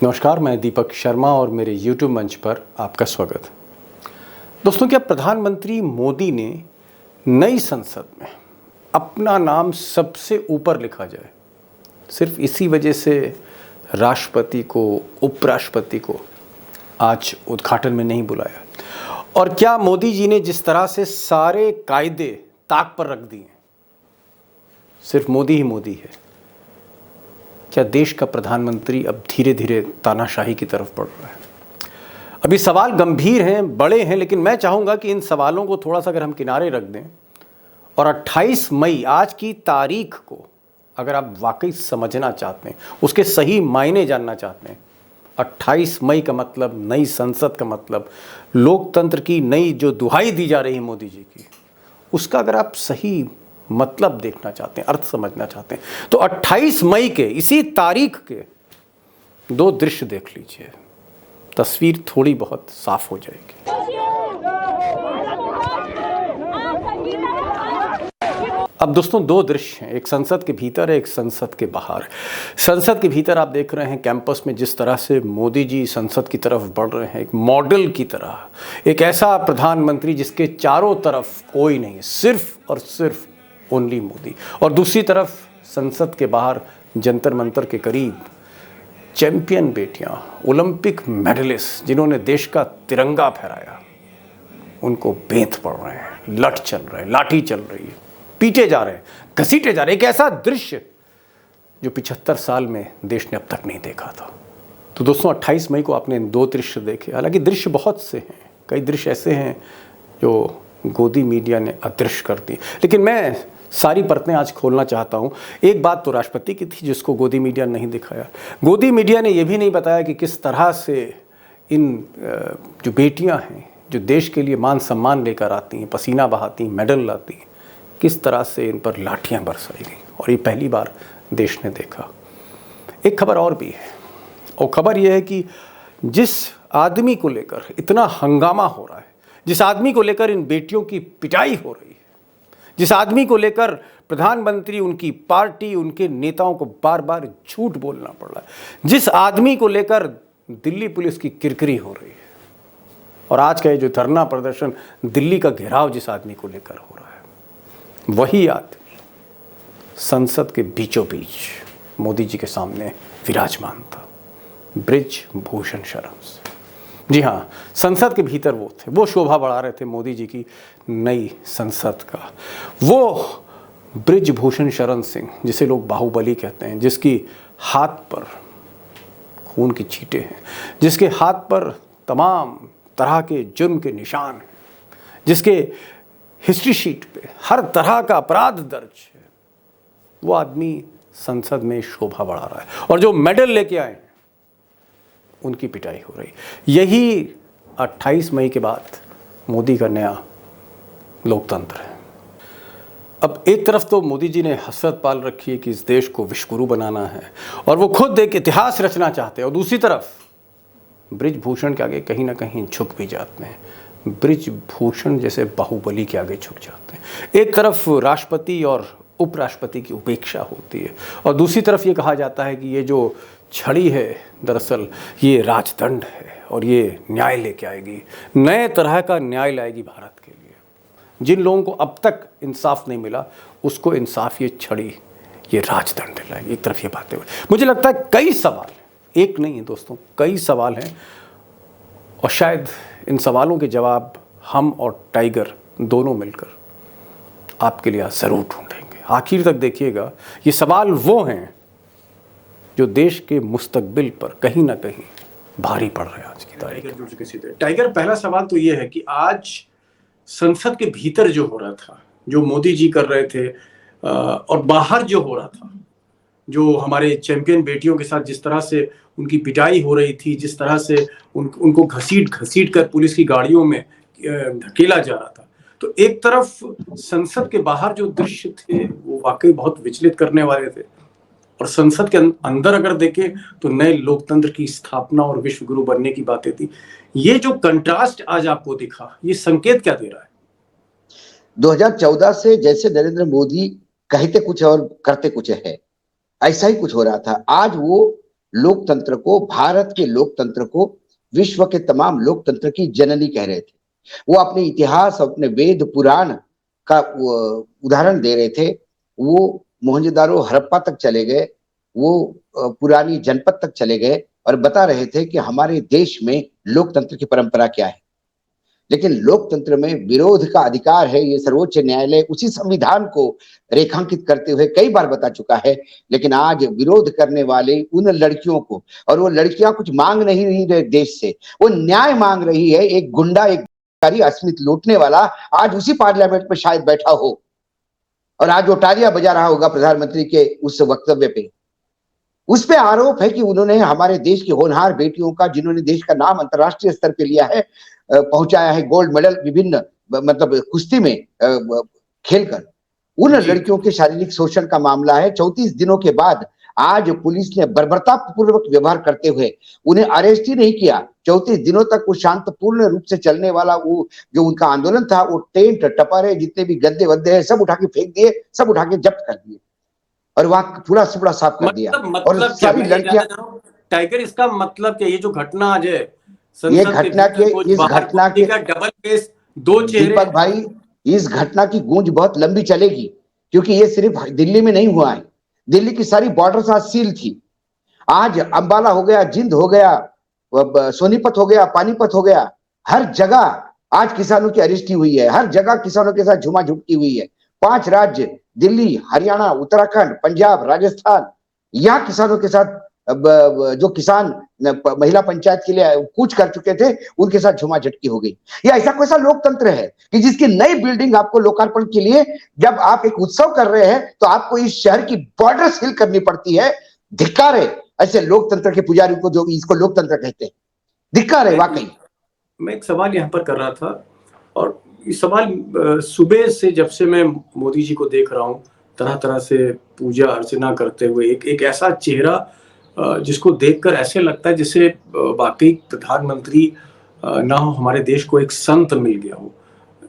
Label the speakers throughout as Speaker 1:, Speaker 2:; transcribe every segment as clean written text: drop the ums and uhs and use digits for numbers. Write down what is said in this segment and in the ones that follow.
Speaker 1: नमस्कार, मैं दीपक शर्मा और मेरे YouTube मंच पर आपका स्वागत। दोस्तों, क्या प्रधानमंत्री मोदी ने नई संसद में अपना नाम सबसे ऊपर लिखा जाए, सिर्फ इसी वजह से राष्ट्रपति को, उपराष्ट्रपति को आज उद्घाटन में नहीं बुलाया? और क्या मोदी जी ने जिस तरह से सारे कायदे ताक पर रख दिए, सिर्फ मोदी ही मोदी है, क्या देश का प्रधानमंत्री अब धीरे धीरे तानाशाही की तरफ बढ़ रहा है? अभी सवाल गंभीर हैं, बड़े हैं, लेकिन मैं चाहूँगा कि इन सवालों को थोड़ा सा अगर हम किनारे रख दें और 28 मई आज की तारीख को अगर आप वाकई समझना चाहते हैं, उसके सही मायने जानना चाहते हैं, 28 मई का मतलब नई संसद का मतलब लोकतंत्र की नई जो दुहाई दी जा रही है मोदी जी की, उसका अगर आप सही मतलब देखना चाहते हैं, अर्थ समझना चाहते हैं, तो 28 मई के इसी तारीख के दो दृश्य देख लीजिए, तस्वीर थोड़ी बहुत साफ हो जाएगी। अब दोस्तों, दो दृश्य हैं, एक संसद के भीतर है, एक संसद के बाहर। संसद के भीतर आप देख रहे हैं कैंपस में जिस तरह से मोदी जी संसद की तरफ बढ़ रहे हैं, एक मॉडल की तरह, एक ऐसा प्रधानमंत्री जिसके चारों तरफ कोई नहीं, सिर्फ और सिर्फ ओनली मोदी। और दूसरी तरफ संसद के बाहर जंतर मंतर के करीब चैंपियन बेटियां, ओलंपिक मेडलिस्ट जिन्होंने देश का तिरंगा फहराया, उनको बेंत पड़ रहे हैं, लठ चल रहे हैं, लाठी चल रही है, पीटे जा रहे हैं, घसीटे जा रहे हैं। एक ऐसा दृश्य जो 75 साल में देश ने अब तक नहीं देखा था। तो दोस्तों, 28 मई को आपने दो दृश्य देखे। हालांकि दृश्य बहुत से हैं, कई दृश्य ऐसे हैं जो गोदी मीडिया ने अदृश्य कर दी, लेकिन मैं सारी परतें आज खोलना चाहता हूं। एक बात तो राष्ट्रपति की थी जिसको गोदी मीडिया ने नहीं दिखाया। गोदी मीडिया ने यह भी नहीं बताया कि किस तरह से इन जो बेटियां हैं, जो देश के लिए मान सम्मान लेकर आती हैं, पसीना बहाती हैं, मेडल लाती हैं, किस तरह से इन पर लाठियां बरसाई गई, और ये पहली बार देश ने देखा। एक खबर और भी है, और खबर यह है कि जिस आदमी को लेकर इतना हंगामा हो रहा है, जिस आदमी को लेकर इन बेटियों की पिटाई हो रही है, जिस आदमी को लेकर प्रधानमंत्री, उनकी पार्टी, उनके नेताओं को बार बार झूठ बोलना पड़ रहा है, जिस आदमी को लेकर दिल्ली पुलिस की किरकिरी हो रही है, और आज का ये जो धरना प्रदर्शन, दिल्ली का घेराव जिस आदमी को लेकर हो रहा है, वही आदमी संसद के बीचों बीच मोदी जी के सामने विराजमान था, ब्रिज भूषण शरण सिंह। जी हाँ, संसद के भीतर वो थे, वो शोभा बढ़ा रहे थे मोदी जी की नई संसद का। वो ब्रिज भूषण शरण सिंह, जिसे लोग बाहुबली कहते हैं, जिसकी हाथ पर खून की छींटे हैं, जिसके हाथ पर तमाम तरह के जुर्म के निशान हैं, जिसके हिस्ट्री शीट पे हर तरह का अपराध दर्ज है, वो आदमी संसद में शोभा बढ़ा रहा है, और जो मेडल लेके आए उनकी पिटाई हो रही। यही 28 मई के बाद मोदी का नया लोकतंत्र है। अब एक तरफ तो मोदी जी ने हसरत पाल रखी है कि इस देश को विश्वगुरु बनाना है, और वो खुद एक इतिहास रचना चाहते हैं, और दूसरी तरफ ब्रिजभूषण के आगे कहीं ना कहीं झुक भी जाते हैं, ब्रिजभूषण जैसे बाहुबली के आगे झुक जाते हैं। एक तरफ राष्ट्रपति और उपराष्ट्रपति की उपेक्षा होती है, और दूसरी तरफ ये कहा जाता है कि ये जो छड़ी है दरअसल ये राजदंड है, और ये न्याय लेके आएगी, नए तरह का न्याय लाएगी भारत के लिए। जिन लोगों को अब तक इंसाफ नहीं मिला, उसको इंसाफ ये छड़ी, ये राजदंड लाएगी। एक तरफ ये बातें हुई, मुझे लगता है कई सवाल हैं, एक नहीं है दोस्तों, कई सवाल हैं, और शायद इन सवालों के जवाब हम और टाइगर दोनों मिलकर आपके लिए ज़रूर ढूंढेंगे। आखिर तक देखिएगा, ये सवाल वो हैं जो देश के मुस्तकबिल पर कहीं ना कहीं भारी पड़ रहे हैं आज की तारीख। टाइगर, पहला सवाल तो ये है कि आज संसद के भीतर जो हो रहा था, जो मोदी जी कर रहे थे, और बाहर जो हो रहा था, जो हमारे चैंपियन बेटियों के साथ जिस तरह से उनकी पिटाई हो रही थी, जिस तरह से उनको घसीट कर पुलिस की गाड़ियों में धकेला जा रहा था, तो एक तरफ संसद के बाहर जो दृश्य थे वो वाकई बहुत विचलित करने वाले थे, और संसद के अंदर अगर देखें तो नए लोकतंत्र की स्थापना और विश्वगुरु बनने की बातें थी। ये जो कंट्रास्ट आज आपको दिखा, ये संकेत क्या दे रहा है?
Speaker 2: 2014 से जैसे नरेंद्र मोदी कहते कुछ और करते कुछ है, ऐसा ही कुछ हो रहा था। आज वो लोकतंत्र को, भारत के लोकतंत्र को विश्व के तमाम लोकतंत्र की जननी कह रहे थे। वो अपने इतिहास, अपने वेद पुराण का उदाहरण दे रहे थे। वो मोहनजोदारो हड़प्पा तक चले गए, वो पुरानी जनपद तक चले गए और बता रहे थे कि हमारे देश में लोकतंत्र की परंपरा क्या है। लेकिन लोकतंत्र में विरोध का अधिकार है, ये सर्वोच्च न्यायालय उसी संविधान को रेखांकित करते हुए कई बार बता चुका है। लेकिन आज विरोध करने वाले उन लड़कियों को, और वो लड़कियां कुछ मांग नहीं रही देश से, वो न्याय मांग रही है। एक गुंडा, एक अस्मित लूटने वाला आज उसी पार्लियामेंट में शायद बैठा हो और आज वो तालियां बजा रहा होगा प्रधानमंत्री के उस वक्तव्य पे। उस पे आरोप है कि उन्होंने हमारे देश की होनहार बेटियों का, जिन्होंने देश का नाम अंतर्राष्ट्रीय स्तर पे लिया है, पहुंचाया है, गोल्ड मेडल विभिन्न मतलब कुश्ती में खेलकर, उन लड़कियों के शारीरिक शोषण का मामला है। 34 दिनों के बाद आज पुलिस ने बर्बरतापूर्वक व्यवहार करते हुए उन्हें अरेस्ट ही नहीं किया। 34 दिनों तक वो शांतपूर्ण रूप से चलने वाला वो जो उनका आंदोलन था, वो टेंट टपरे जितने भी गद्दे वद्दे हैं सब उठा के फेंक दिए, सब उठा के जब्त कर दिए और वहां पूरा सुपड़ा साफ कर दिया। और सारी लड़कियां,
Speaker 3: टाइगर, इसका मतलब क्या, ये जो घटना आज है,
Speaker 2: ये घटना के इस घटना के
Speaker 3: डबल केस, दो चेहरे,
Speaker 2: दीपक भाई, इस घटना की गूंज बहुत लंबी चलेगी, क्योंकि ये सिर्फ दिल्ली में नहीं हुआ है। दिल्ली की सारी बॉर्डर आज सील थी। आज अंबाला हो गया, जिंद हो गया, सोनीपत हो गया, पानीपत हो गया, हर जगह आज किसानों की अरेस्टी हुई है, हर जगह किसानों के साथ झुमा झुटकी हुई है। 5 राज्य, दिल्ली, हरियाणा, उत्तराखंड, पंजाब, राजस्थान, यहाँ किसानों के साथ जो किसान महिला पंचायत के लिए कूच कर चुके थे, उनके साथ झुमा झटकी हो गई। या ऐसा कोई सा लोकतंत्र है कि जिसकी नई बिल्डिंग आपको लोकार्पण के लिए जब आप एक उत्सव कर रहे हैं तो आपको इस शहर की बॉर्डर सील करनी पड़ती है? धिक्कार है ऐसे लोकतंत्र के पुजारी को जो इसको लोकतंत्र कहते हैं। धिक्कार है वाकई।
Speaker 3: मैं एक सवाल यहाँ पर कर रहा था, और ये सवाल सुबह से जब से मैं मोदी जी को देख रहा हूँ तरह तरह से पूजा अर्चना करते हुए, एक ऐसा चेहरा जिसको देखकर ऐसे लगता है जैसे वाकई प्रधानमंत्री ना हो, हमारे देश को एक संत मिल गया हो,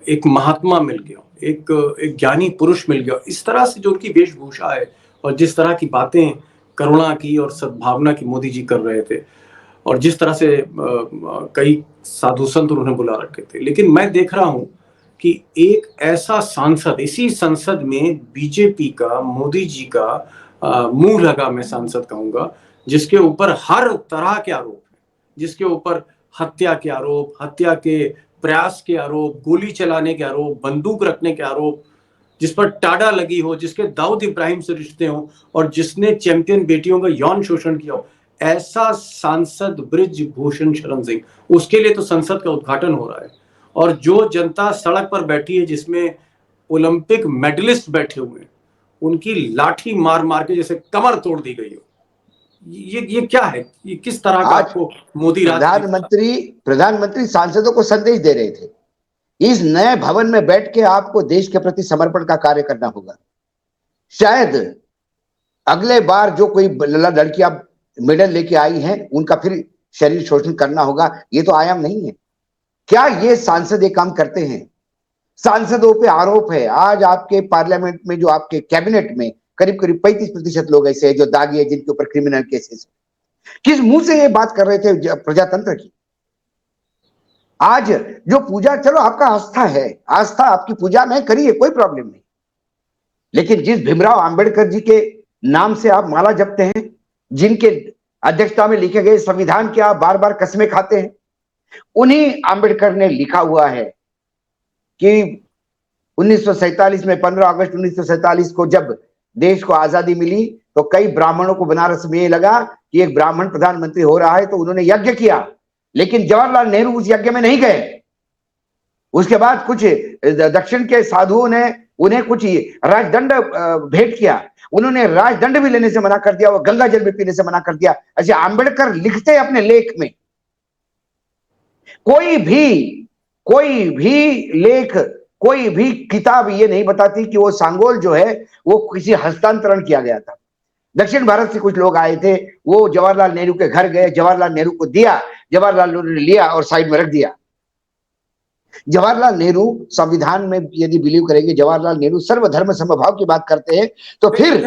Speaker 3: एक महात्मा मिल गया हो, एक ज्ञानी पुरुष मिल गया हो। इस तरह से जो उनकी वेशभूषा है और जिस तरह की बातें करुणा की और सद्भावना की मोदी जी कर रहे थे, और जिस तरह से कई साधु संत उन्होंने बुला रखे थे, लेकिन मैं देख रहा हूं कि एक ऐसा सांसद, इसी संसद में बीजेपी का, मोदी जी का मुंह लगा, मैं सांसद कहूंगा, जिसके ऊपर हर तरह के आरोप हैं, जिसके ऊपर हत्या के आरोप, हत्या के प्रयास के आरोप, गोली चलाने के आरोप, बंदूक रखने के आरोप, जिस पर टाड़ा लगी हो, जिसके दाऊद इब्राहिम से रिश्ते हो, और जिसने चैंपियन बेटियों का यौन शोषण किया हो, ऐसा सांसद बृजभूषण शरण सिंह, उसके लिए तो संसद का उद्घाटन हो रहा है। और जो जनता सड़क पर बैठी है, जिसमें ओलंपिक मेडलिस्ट बैठे हुए हैं, उनकी लाठी मार मार के जैसे कमर तोड़ दी गई हो। ये क्या है? ये किस तरह का आपको मोदी
Speaker 2: प्रधानमंत्री सांसदों को संदेश दे रहे थे, इस नए भवन में बैठ के आपको देश के प्रति समर्पण का कार्य करना होगा। शायद अगले बार जो कोई लड़कियां मेडल लेके आई हैं, उनका फिर शरीर शोषण करना होगा। ये तो आयाम नहीं है। क्या ये सांसद ये काम करते हैं? सांसदों पे आरोप है। आज आपके पार्लियामेंट में, जो आपके कैबिनेट में करीब करीब 35% लोग ऐसे हैं जो दागी है, जिनके ऊपर क्रिमिनल केसेस। किस मुंह से ये बात कर रहे थे प्रजातंत्र की? आज जो पूजा, चलो आपका आस्था है, आस्था आपकी पूजा में करिए, कोई प्रॉब्लम नहीं, लेकिन जिस भीमराव अंबेडकर जी के नाम से आप माला जपते हैं, जिनके अध्यक्षता में लिखे गए संविधान के आप बार बार कस्में खाते हैं, उन्हीं अंबेडकर ने लिखा हुआ है कि 1947 में, 15 अगस्त 1947 को जब देश को आजादी मिली, तो कई ब्राह्मणों को बनारस में ये लगा कि एक ब्राह्मण प्रधानमंत्री हो रहा है, तो उन्होंने यज्ञ किया। लेकिन जवाहरलाल नेहरू उस यज्ञ में नहीं गए। उसके बाद कुछ दक्षिण के साधुओं ने उन्हें कुछ राजदंड भेंट किया, उन्होंने राजदंड भी लेने से मना कर दिया, वो गंगा जल भी पीने से मना कर दिया। ऐसे अंबेडकर लिखते अपने लेख में। कोई भी लेख, कोई भी किताब ये नहीं बताती कि वो सांगोल जो है वो किसी हस्तांतरण किया गया था। दक्षिण भारत से कुछ लोग आए थे, वो जवाहरलाल नेहरू के घर गए, जवाहरलाल नेहरू को दिया, जवाहरलाल नेहरू ने लिया और साइड में रख दिया। जवाहरलाल नेहरू संविधान में यदि बिलीव करेंगे, जवाहरलाल नेहरू सर्वधर्म समभाव की बात करते हैं, तो फिर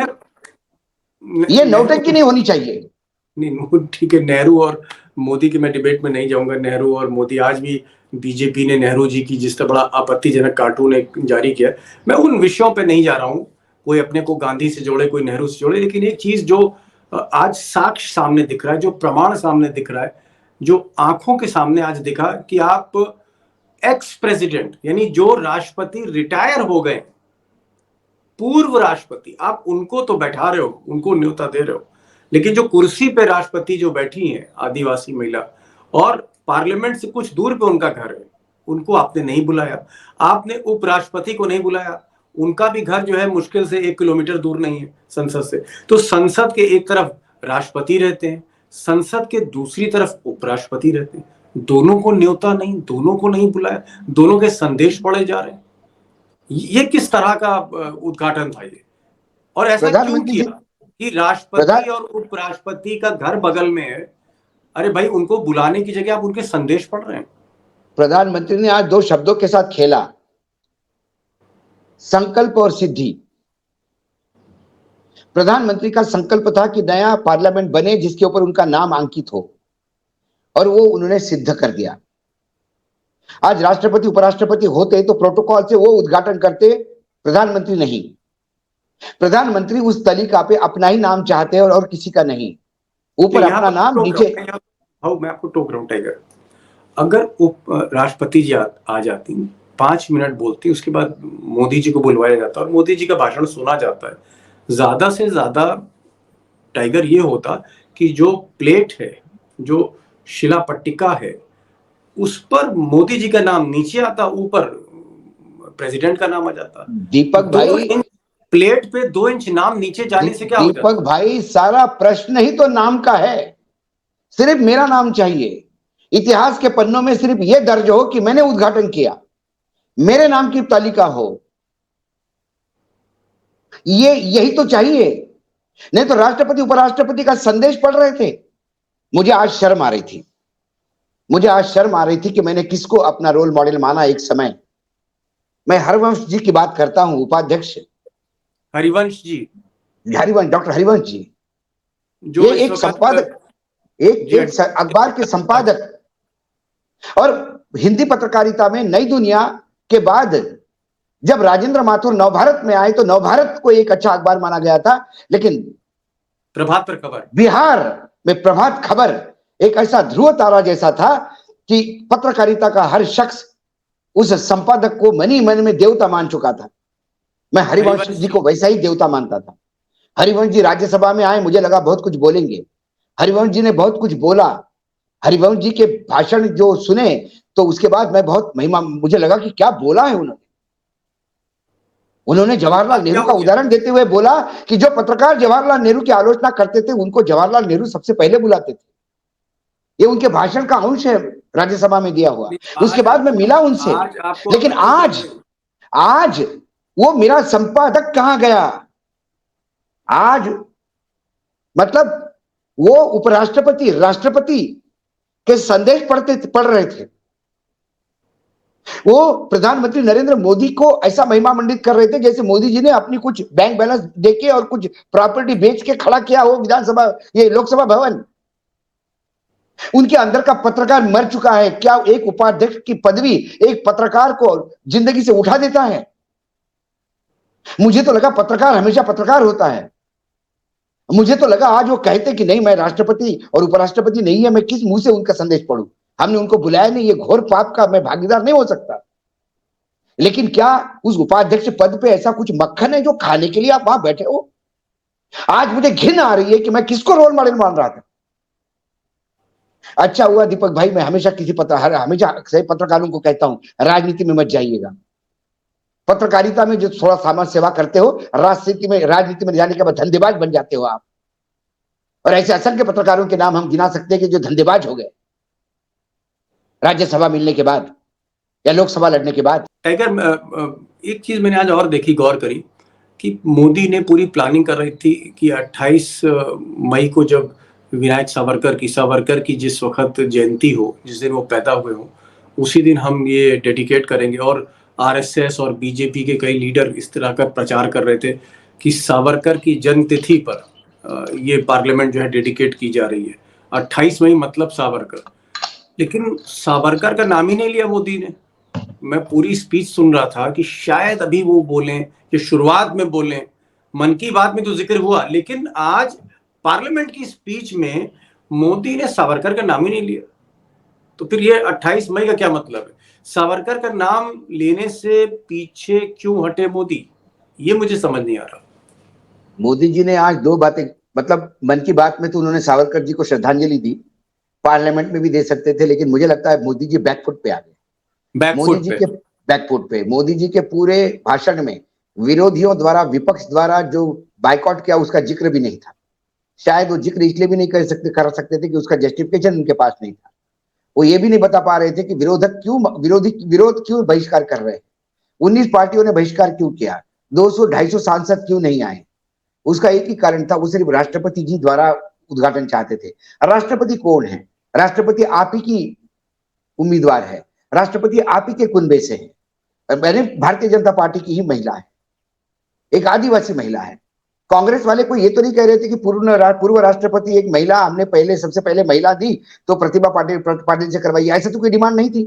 Speaker 2: ये नौटंकी नहीं होनी चाहिए।
Speaker 3: नहीं ठीक है, नेहरू और मोदी की मैं डिबेट में नहीं जाऊंगा। नेहरू और मोदी, आज भी बीजेपी ने नेहरू जी की जिस तरह बड़ा आपत्तिजनक कार्टून एक जारी किया, मैं उन विषयों पे नहीं जा रहा हूँ। कोई अपने को गांधी से जोड़े, कोई नेहरू से जोड़े, लेकिन एक चीज जो आज साक्ष्य सामने दिख रहा है, जो प्रमाण सामने दिख रहा है, जो आंखों के सामने आज दिखा कि आप एक्स प्रेसिडेंट, यानी जो राष्ट्रपति रिटायर हो गए, पूर्व राष्ट्रपति, आप उनको तो बैठा रहे हो, उनको न्योता दे रहे हो, लेकिन जो कुर्सी पे राष्ट्रपति जो बैठी हैं, आदिवासी महिला, और पार्लियामेंट से कुछ दूर पे उनका घर है, उनको आपने नहीं बुलाया। आपने उपराष्ट्रपति को नहीं बुलाया, उनका भी घर जो है मुश्किल से 1 किलोमीटर दूर नहीं है संसद से। तो संसद के एक तरफ राष्ट्रपति रहते हैं, संसद के दूसरी तरफ उपराष्ट्रपति रहते हैं, दोनों को न्योता नहीं, दोनों को नहीं बुलाया, दोनों के संदेश पढ़े जा रहे हैं। ये किस तरह का उद्घाटन था ये? और ऐसा क्यों किया कि राष्ट्रपति और उपराष्ट्रपति का घर बगल में है? अरे भाई, उनको बुलाने की जगह आप उनके संदेश पढ़ रहे हैं।
Speaker 2: प्रधानमंत्री ने आज 2 शब्दों के साथ खेला, संकल्प और सिद्धि। प्रधानमंत्री का संकल्प था कि नया पार्लियामेंट बने जिसके ऊपर उनका नाम अंकित हो, और वो उन्होंने सिद्ध कर दिया। आज राष्ट्रपति उपराष्ट्रपति होते तो प्रोटोकॉल से वो उद्घाटन करते, प्रधानमंत्री नहीं। प्रधानमंत्री उस तालिका पे अपना ही नाम चाहते हैं और किसी का नहीं, ऊपर अपना नाम, नीचे।
Speaker 3: मैं आपको टोक रहा हूं टाइगर, अगर उप राष्ट्रपति जी आ जाती, 5 मिनट बोलती, उसके बाद मोदी जी को बुलवाया जाता और मोदी जी का भाषण सुना जाता है, ज्यादा से ज्यादा टाइगर ये होता कि जो प्लेट है, जो शिला पट्टिका है, उस पर मोदी जी का नाम नीचे आता, ऊपर प्रेसिडेंट का नाम आ जाता।
Speaker 2: दीपक भाई,
Speaker 3: प्लेट पे 2 इंच नाम नीचे जाने से क्या हो जाता?
Speaker 2: दीपक भाई, सारा प्रश्न ही तो नाम का है। सिर्फ मेरा नाम चाहिए, इतिहास के पन्नों में सिर्फ यह दर्ज हो कि मैंने उद्घाटन किया, मेरे नाम की तालिका हो, यही तो चाहिए। नहीं तो राष्ट्रपति उपराष्ट्रपति का संदेश पढ़ रहे थे। मुझे आज शर्म आ रही थी, मुझे आज शर्म आ रही थी कि मैंने किसको अपना रोल मॉडल माना एक समय। मैं हरिवंश जी की बात करता हूं, उपाध्यक्ष
Speaker 3: हरिवंश जी,
Speaker 2: डॉक्टर हरिवंश जी, जो एक संपादक, एक अखबार के संपादक, और हिंदी पत्रकारिता में नई दुनिया के बाद जब राजेंद्र माथुर नवभारत में आए तो नवभारत को एक अच्छा अखबार माना गया था, लेकिन
Speaker 3: प्रभात पर खबर,
Speaker 2: बिहार में प्रभात खबर एक ऐसा ध्रुव तारा जैसा था कि पत्रकारिता का हर शख्स उस संपादक को मन ही मन में देवता मान चुका था। मैं हरिवंश जी को वैसा ही देवता मानता था। हरिवंश जी राज्यसभा में आए, मुझे लगा बहुत कुछ बोलेंगे। हरिवंश जी ने बहुत कुछ बोला। हरिवंश जी के भाषण जो सुने तो उसके बाद मैं बहुत महिमा, मुझे लगा कि क्या बोला है उन्होंने जवाहरलाल नेहरू का उदाहरण देते हुए बोला कि जो पत्रकार जवाहरलाल नेहरू की आलोचना करते थे उनको जवाहरलाल नेहरू सबसे पहले बुलाते थे। ये उनके भाषण का अंश है राज्यसभा में दिया हुआ। उसके बाद मैं मिला उनसे, लेकिन आज वो मेरा संपादक कहां गया? आज मतलब वो उपराष्ट्रपति राष्ट्रपति के संदेश पढ़ रहे थे। वो प्रधानमंत्री नरेंद्र मोदी को ऐसा महिमा मंडित कर रहे थे जैसे मोदी जी ने अपनी कुछ बैंक बैलेंस देके और कुछ प्रॉपर्टी बेच के खड़ा किया हो विधानसभा, ये लोकसभा भवन। उनके अंदर का पत्रकार मर चुका है। क्या एक उपाध्यक्ष की पदवी एक पत्रकार को जिंदगी से उठा देता है? मुझे तो लगा पत्रकार हमेशा पत्रकार होता है। मुझे तो लगा आज वो कहते कि नहीं, मैं राष्ट्रपति और उपराष्ट्रपति नहीं है, मैं किस मुंह से उनका संदेश पढ़ूं? हमने उनको बुलाया नहीं, ये घोर पाप का मैं भागीदार नहीं हो सकता। लेकिन क्या उस उपाध्यक्ष पद पे ऐसा कुछ मक्खन है जो खाने के लिए आप वहां बैठे हो? आज मुझे घिन आ रही है कि मैं किसको रोल मॉडल मान रहा था। अच्छा हुआ दीपक भाई, मैं हमेशा हमेशा सही पत्रकारों को कहता हूं, राजनीति में मत जाइएगा। पत्रकारिता में जो थोड़ा समाज सेवा करते हो, राजनीति में जाने के बाद धंधेबाज बन जाते हो आप। और ऐसे असंख्य पत्रकारों के नाम हम गिना सकते हैं कि जो धंधेबाज हो गए राज्यसभा मिलने के बाद या लोकसभा लड़ने के बाद।
Speaker 3: टाइगर, एक चीज मैंने आज और देखी, गौर करी कि मोदी ने पूरी प्लानिंग कर रही थी कि 28 मई को जब विनायक सावरकर की जिस वक्त जयंती हो, जिस दिन वो पैदा हुए हो, उसी दिन हम ये डेडिकेट करेंगे। और आरएसएस और बीजेपी के कई लीडर इस तरह का प्रचार कर रहे थे कि सावरकर की जन्म तिथि पर ये पार्लियामेंट जो है डेडिकेट की जा रही है। 28 मई मतलब सावरकर, लेकिन सावरकर का नाम ही नहीं लिया मोदी ने। मैं पूरी स्पीच सुन रहा था कि शायद अभी वो बोलें कि शुरुआत में बोलें, मन की बात में तो जिक्र हुआ, लेकिन आज पार्लियामेंट की स्पीच में मोदी ने सावरकर का नाम ही नहीं लिया। तो फिर ये 28 मई का क्या मतलब है? सावरकर का नाम लेने से पीछे क्यों हटे मोदी, ये मुझे समझ नहीं आ रहा।
Speaker 2: मोदी जी ने आज दो बातें, मतलब मन की बात में तो उन्होंने सावरकर जी को श्रद्धांजलि दी, पार्लियामेंट में भी दे सकते थे, लेकिन मुझे लगता है मोदी जी बैकफुट पे आ गए। मोदी जी के बैकफुट पे, मोदी जी के पूरे भाषण में विरोधियों द्वारा, विपक्ष द्वारा जो बाइकआउट किया उसका जिक्र भी नहीं था। शायद वो जिक्र इसलिए भी नहीं कर सकते थे कि उसका जस्टिफिकेशन उनके पास नहीं था। वो ये भी नहीं बता पा रहे थे कि विरोध क्यों बहिष्कार कर रहे हैं, 19 पार्टियों ने बहिष्कार क्यों किया, 200-250 सांसद क्यों नहीं आए। उसका एक ही कारण था, वो सिर्फ राष्ट्रपति जी द्वारा उद्घाटन चाहते थे। राष्ट्रपति कौन है? राष्ट्रपति आप ही की उम्मीदवार है, राष्ट्रपति आप ही के कुनबे से है। मैंने भारतीय जनता पार्टी की ही महिला है, एक आदिवासी महिला है। कांग्रेस वाले कोई ये तो नहीं कह रहे थे कि पूर्व राष्ट्रपति एक महिला, हमने सबसे पहले महिला दी तो प्रतिभा पाटिल से करवाई, ऐसा तो कोई डिमांड नहीं थी।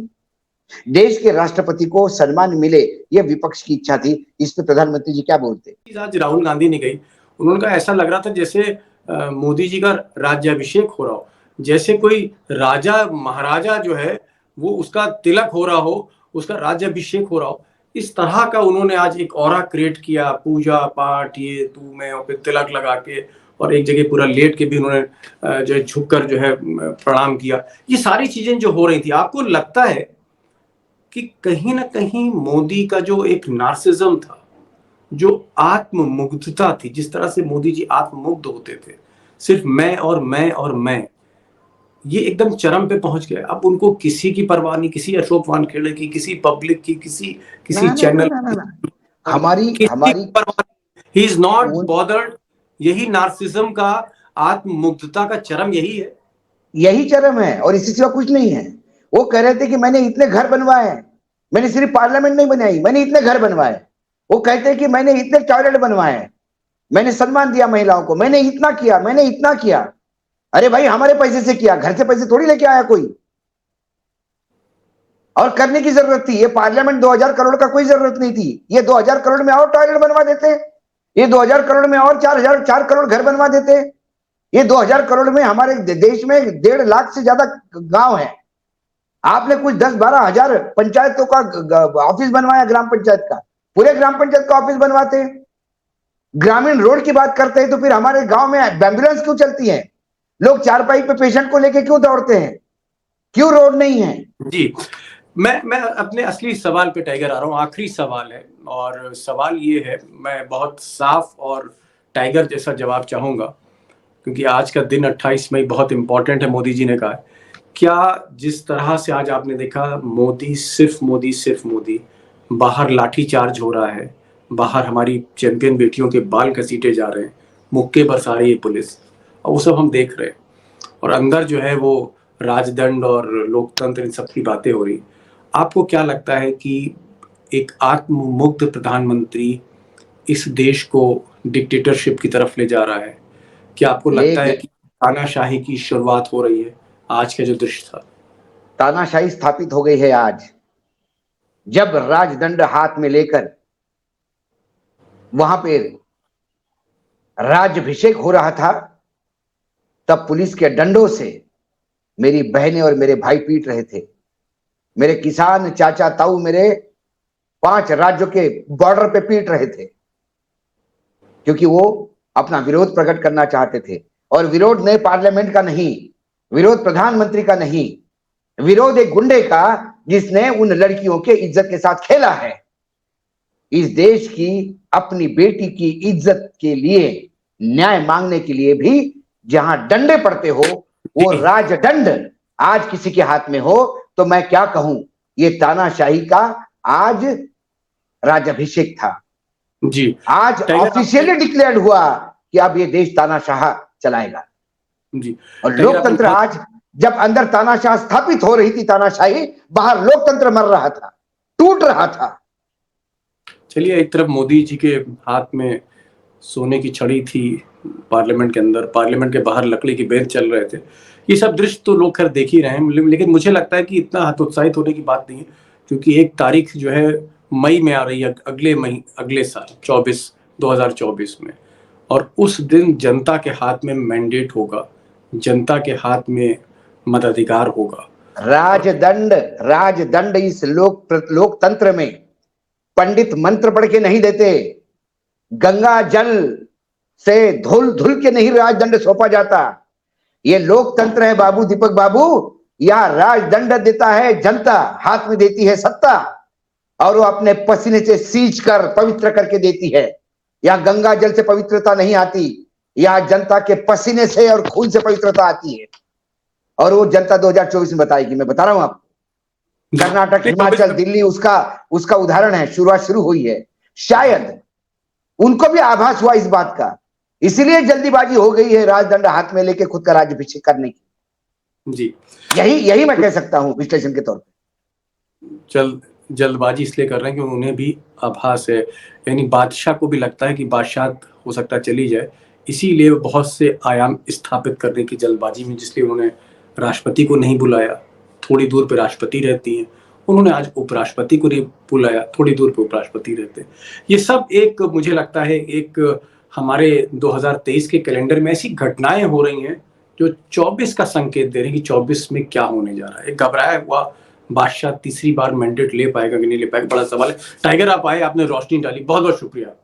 Speaker 2: देश के राष्ट्रपति को सम्मान मिले, यह विपक्ष की इच्छा थी। इस पे प्रधानमंत्री जी क्या बोलते?
Speaker 3: आज राहुल गांधी ने गई, उन्होंने कहा ऐसा लग रहा था जैसे मोदी जी का राज्याभिषेक हो रहा हो, जैसे कोई राजा महाराजा जो है वो उसका तिलक हो रहा हो, उसका राज्याभिषेक हो रहा हो। इस तरह का उन्होंने आज एक ऑरा क्रिएट किया, पूजा पाठ ये तू मैं, और फिर तिलक लगा के, और एक जगह पूरा लेट के भी उन्होंने जो है झुककर जो है प्रणाम किया। ये सारी चीजें जो हो रही थी, आपको लगता है कि कहीं ना कहीं मोदी का जो एक नार्सिज्म था, जो आत्ममुग्धता थी, जिस तरह से मोदी जी आत्ममुग्ध होते थे, सिर्फ मैं और मैं और मैं, ये एकदम चरम पे पहुंच गए। अब उनको किसी की परवाह नहीं, किसी अशोक वानखेड़े की, किसी पब्लिक की, किसी चैनल
Speaker 2: हमारी
Speaker 3: ही इज नॉट बॉदर्ड। यही नार्सिज्म का, आत्ममुग्धता का चरम यही है,
Speaker 2: यही चरम है, और इससे सिवा कुछ नहीं है। वो कह रहे थे कि मैंने इतने घर बनवाए, मैंने सिर्फ पार्लियामेंट नहीं बनाई, मैंने इतने घर बनवाए। वो कहते हैं कि मैंने इतने टॉयलेट बनवाए, मैंने सम्मान दिया महिलाओं को, मैंने इतना किया, मैंने इतना किया। अरे भाई, हमारे पैसे से किया, घर से पैसे थोड़ी लेके आया कोई। और करने की जरूरत थी, ये पार्लियामेंट 2000 करोड़ का कोई जरूरत नहीं थी। ये 2000 करोड़ में और टॉयलेट बनवा देते, ये 2000 करोड़ में और 4 करोड़ घर बनवा देते। ये 2000 करोड़ में हमारे देश में 1.5 लाख से ज्यादा गांव है। आपने कुछ 10-12 हजार पंचायतों का ऑफिस बनवाया, ग्राम पंचायत का, पूरे ग्राम पंचायत का ऑफिस बनवाते। ग्रामीण रोड की बात करते हैं तो फिर हमारे गांव में एम्बुलेंस क्यों चलती है? लोग चारपाई पे पेशेंट को लेके क्यों दौड़ते हैं? क्यों रोड नहीं है?
Speaker 3: जी, मैं अपने असली सवाल पे टाइगर आ रहा हूँ। आखिरी सवाल है, और सवाल ये है, मैं बहुत साफ और टाइगर जैसा जवाब चाहूंगा, क्योंकि आज का दिन 28 मई बहुत इंपॉर्टेंट है। मोदी जी ने कहा है, क्या जिस तरह से आज आपने देखा, मोदी सिर्फ मोदी सिर्फ मोदी, बाहर लाठी चार्ज हो रहा है, बाहर हमारी चैंपियन बेटियों के बाल घसीटे जा रहे हैं, मुक्के बरसा रही है पुलिस, और वो सब हम देख रहे हैं, और अंदर जो है वो राजदंड और लोकतंत्र, इन सब की बातें हो रही। आपको क्या लगता है कि एक आत्ममुग्ध प्रधानमंत्री इस देश को डिक्टेटरशिप की तरफ ले जा रहा है? क्या आपको लगता है कि तानाशाही की शुरुआत हो रही है? आज का जो दृश्य था,
Speaker 2: तानाशाही स्थापित हो गई है। आज जब राजदंड हाथ में लेकर वहां पे राज्याभिषेक हो रहा था, तब पुलिस के डंडों से मेरी बहनें और मेरे भाई पीट रहे थे। मेरे किसान चाचा ताऊ मेरे 5 राज्यों के बॉर्डर पे पीट रहे थे, क्योंकि वो अपना विरोध प्रकट करना चाहते थे। और विरोध नए पार्लियामेंट का नहीं, विरोध प्रधानमंत्री का नहीं, विरोध एक गुंडे का जिसने उन लड़कियों के इज्जत के साथ खेला है। इस देश की अपनी बेटी की इज्जत के लिए, न्याय मांगने के लिए भी जहां डंडे पड़ते हो, वो राजदंड आज किसी के हाथ में हो तो मैं क्या कहूं। ये तानाशाही का आज राज्याभिषेक था
Speaker 3: जी।
Speaker 2: आज ऑफिशियली डिक्लेयर्ड हुआ कि अब ये देश तानाशाह चलाएगा
Speaker 3: जी।
Speaker 2: और लोकतंत्र आज, जब अंदर तानाशाह स्थापित हो रही थी, तानाशाही, बाहर लोकतंत्र मर रहा था, टूट रहा था।
Speaker 3: चलिए, एक तरफ मोदी जी के हाथ में सोने की छड़ी थी पार्लियामेंट के अंदर, पार्लियामेंट के बाहर लकड़ी के बेंच चल रहे थे। ये सब दृश्य तो लोग खैर देख ही रहे हैं, लेकिन मुझे लगता है कि इतना हतोत्साहित होने की बात नहीं है, क्योंकि एक तारीख जो है मई में आ रही है, अगले साल 2024 में, और उस दिन जनता के हाथ में मैंडेट होगा, जनता के हाथ में मताधिकार होगा।
Speaker 2: राजदंड इस लोकतंत्र में पंडित मंत्र पढ़ के नहीं देते, गंगा जल से धुल धुल के नहीं राजदंड सौंपा जाता। ये लोकतंत्र है बाबू, दीपक बाबू। या राजदंड देता है जनता, हाथ में देती है सत्ता, और वो अपने पसीने से सींच कर पवित्र करके देती है। या गंगा जल से पवित्रता नहीं आती, या जनता के पसीने से और खून से पवित्रता आती है, और वो जनता 2024 में बताएगी। मैं बता रहा हूं आपको, कर्नाटक, हिमाचल, दिल्ली उसका उदाहरण है। शुरुआत शुरू हुई है, शायद उनको भी आभास हुआ इस बात का, इसीलिए जल्दीबाजी हो गई है राजदंड हाथ में लेके खुद का राज्याभिषेक करने की।
Speaker 3: जी,
Speaker 2: यही मैं कह सकता हूं विश्लेषण के तौर पे।
Speaker 3: जल्दबाजी इसलिए कर रहे हैं कि उन्हें भी आभास है, यानी बादशाह को भी लगता है कि बादशाह हो सकता चली जाए, इसीलिए बहुत से आयाम स्थापित करने की जल्दबाजी में, जिसलिए उन्होंने राष्ट्रपति को नहीं बुलाया, थोड़ी दूर पे राष्ट्रपति रहती हैं, उन्होंने आज उपराष्ट्रपति को नहीं बुलाया, थोड़ी दूर पे उपराष्ट्रपति रहते हैं। ये सब एक, मुझे लगता है, एक हमारे 2023 के कैलेंडर में ऐसी घटनाएं हो रही हैं जो 24 का संकेत दे रही हैं कि 24 में क्या होने जा रहा है। एक घबराया हुआ बादशाह तीसरी बार मैंडेट ले पाएगा कि नहीं ले पाएगा, बड़ा सवाल है। टाइगर आप आए, आपने रोशनी डाली, बहुत बहुत शुक्रिया।